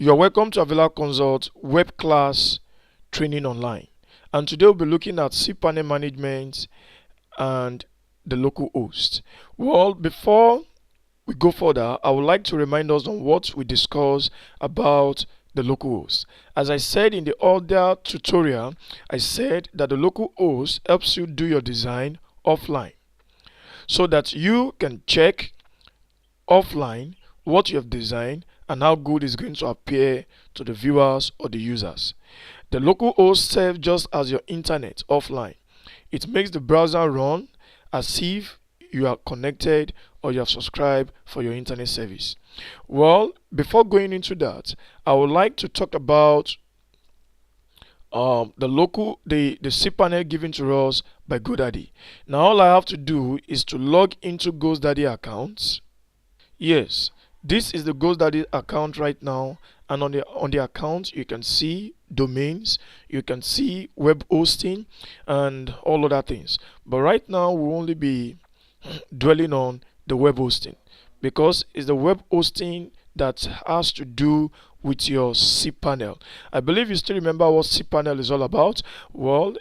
You're welcome to Avila Consult web class training online. And today we'll be looking at cPanel management and the local host. Well, before we go further, I would like to remind us on what we discussed about the local host. As I said in the other tutorial, I said that the local host helps you do your design offline so that you can check offline what you have designed and how good it's going to appear to the viewers or the users. The local host serves just as your internet offline. It makes the browser run as if you are connected or you have subscribed for your internet service. Well, before going into that, I would like to talk about the cPanel given to us by GoDaddy. Now all I have to do is to log into GoDaddy accounts. Yes, this is the GoDaddy account right now, and on the account you can see domains, you can see web hosting and all other things. But right now we'll only be dwelling on the web hosting because it's the web hosting that has to do with your cPanel. I believe you still remember what cPanel is all about. Well,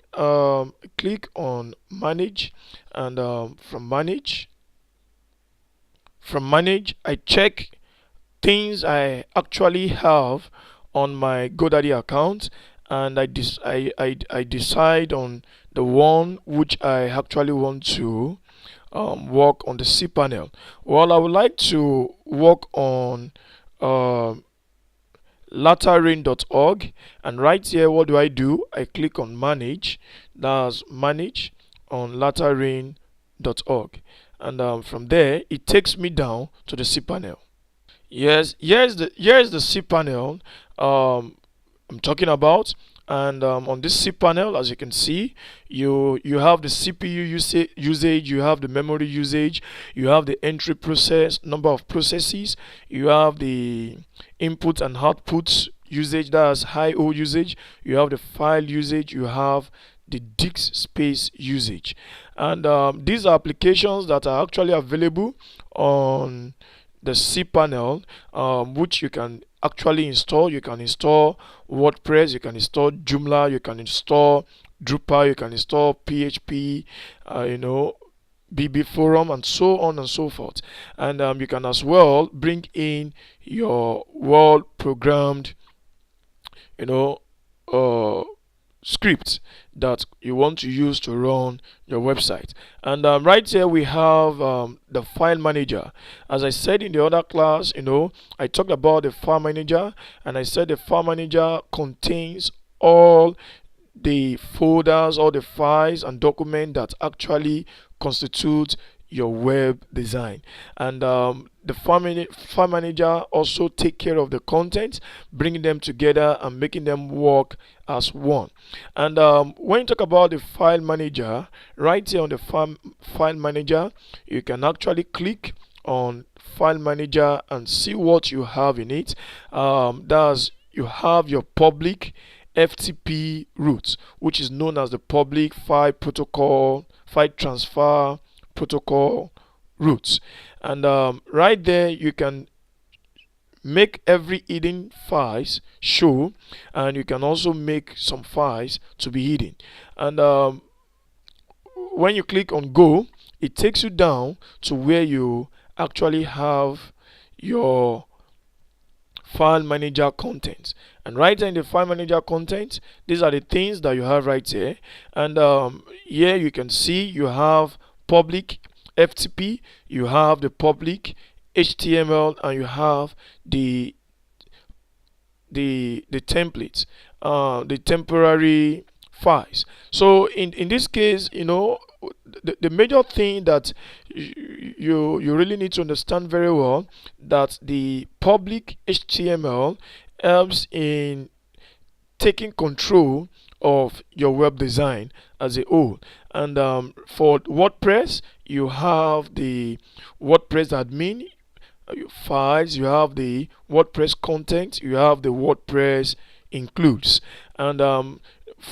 click on manage, and from manage I check things I actually have on my GoDaddy account, and I decide on the one which I actually want to work on the cPanel. Well, I would like to work on laterain.org, and right here what do? I click on manage. That's manage on laterain.org, and from there it takes me down to the cPanel. Yes, here's the cPanel I'm talking about, and on this cPanel, as you can see, you have the CPU usage, you have the memory usage, you have the entry process, number of processes, you have the input and output usage, that's I/O usage, you have the file usage, you have the disk space usage, and these are applications that are actually available on the cPanel, which you can actually install. You can install WordPress, you can install Joomla, you can install Drupal, you can install PHP, BB Forum, and so on and so forth. And you can as well bring in your well programmed, script that you want to use to run your website. And right here we have the file manager. As I said in the other class, I talked about the file manager, and I said the file manager contains all the folders, all the files and documents that actually constitute your web design. And the file manager also take care of the content, bringing them together and making them work as one. And when you talk about the file manager, right here on the file manager, you can actually click on file manager and see what you have in it. That's you have your public FTP routes, which is known as the public file transfer protocol routes. And right there you can make every hidden files show, and you can also make some files to be hidden. And when you click on go, it takes you down to where you actually have your file manager content. And right there in the file manager content, these are the things that you have right here. And here you can see you have public FTP, you have the public HTML, and you have the templates, the temporary files. So in this case, the major thing that you really need to understand very well, that the public HTML helps in taking control of your web design as a whole. And for WordPress, you have the WordPress admin files, you have the WordPress content, you have the WordPress includes. And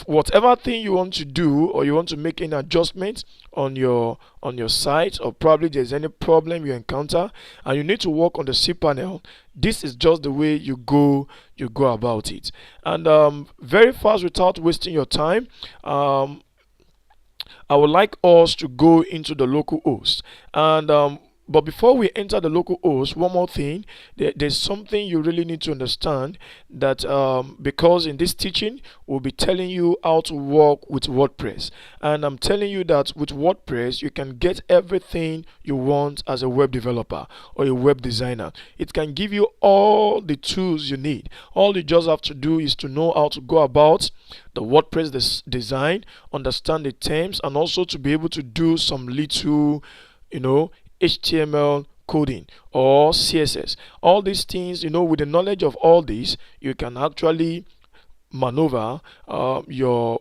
whatever thing you want to do, or you want to make any adjustment on your site, or probably there's any problem you encounter and you need to work on the cPanel, this is just the way you go about it. And very fast, without wasting your time, I would like us to go into the local host. And but before we enter the local host, one more thing, there's something you really need to understand, that because in this teaching we'll be telling you how to work with WordPress, and I'm telling you that with WordPress you can get everything you want as a web developer or a web designer. It can give you all the tools you need. All you just have to do is to know how to go about the WordPress design, understand the terms, and also to be able to do some little, HTML coding or CSS. All these things, with the knowledge of all these, you can actually maneuver your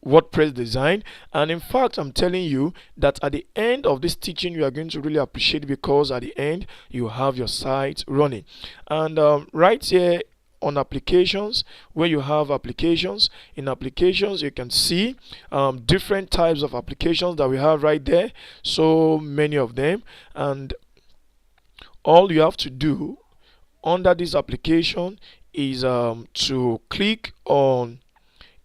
WordPress design. And in fact, I'm telling you that at the end of this teaching you are going to really appreciate, because at the end you have your site running. And right here on applications, where you have applications, in applications you can see different types of applications that we have right there, so many of them. And all you have to do under this application is to click on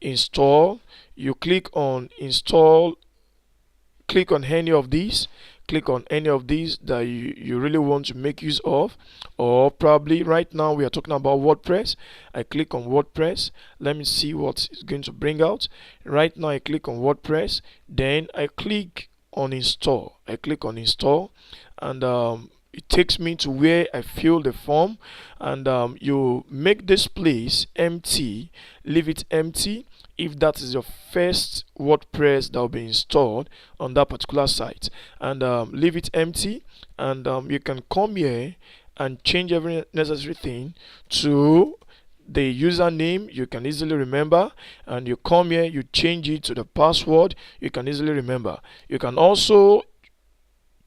install. You click on install, click on any of these, that you really want to make use of. Or probably right now we are talking about WordPress. I click on WordPress. Let me see what it's going to bring out. Right now I click on WordPress, then I click on install. And it takes me to where I fill the form. And you make this place empty, leave it empty if that is your first WordPress that will be installed on that particular site, and leave it empty. And you can come here and change every necessary thing to the username you can easily remember, and you come here, you change it to the password you can easily remember. You can also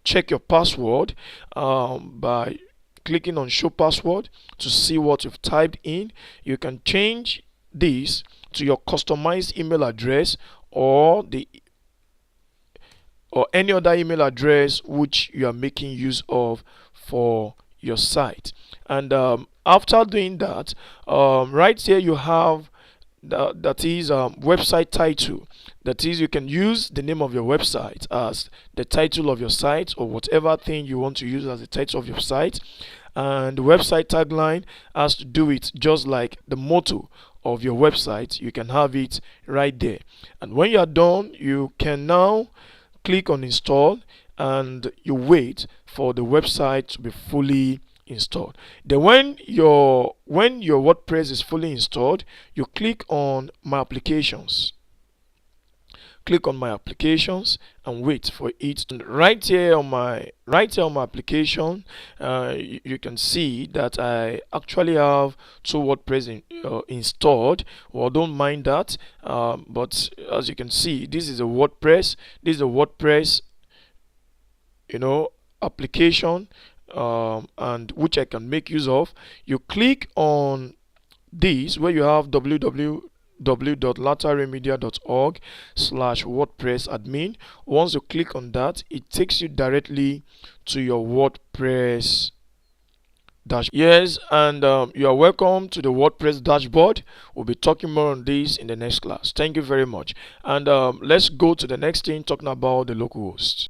check your password by clicking on show password to see what you've typed in. You can change this to your customized email address, or any other email address which you are making use of for your site. And after doing that, right here you have that is website title. That is, you can use the name of your website as the title of your site, or whatever thing you want to use as the title of your site. And the website tagline has to do it just like the motto of your website. You can have it right there. And when you are done, you can now click on install, and you wait for the website to be fully installed. Then when your WordPress is fully installed, you click on my applications. And wait for it. And right here on my application, you can see that I actually have two WordPress installed. Well, don't mind that, but as you can see, this is a WordPress application, and which I can make use of. You click on this where you have www.latarmedia.org/WordPress admin. Once you click on that, it takes you directly to your WordPress dashboard. Yes, and you are welcome to the WordPress dashboard. We'll be talking more on this in the next class. Thank you very much. And let's go to the next thing, talking about the local host.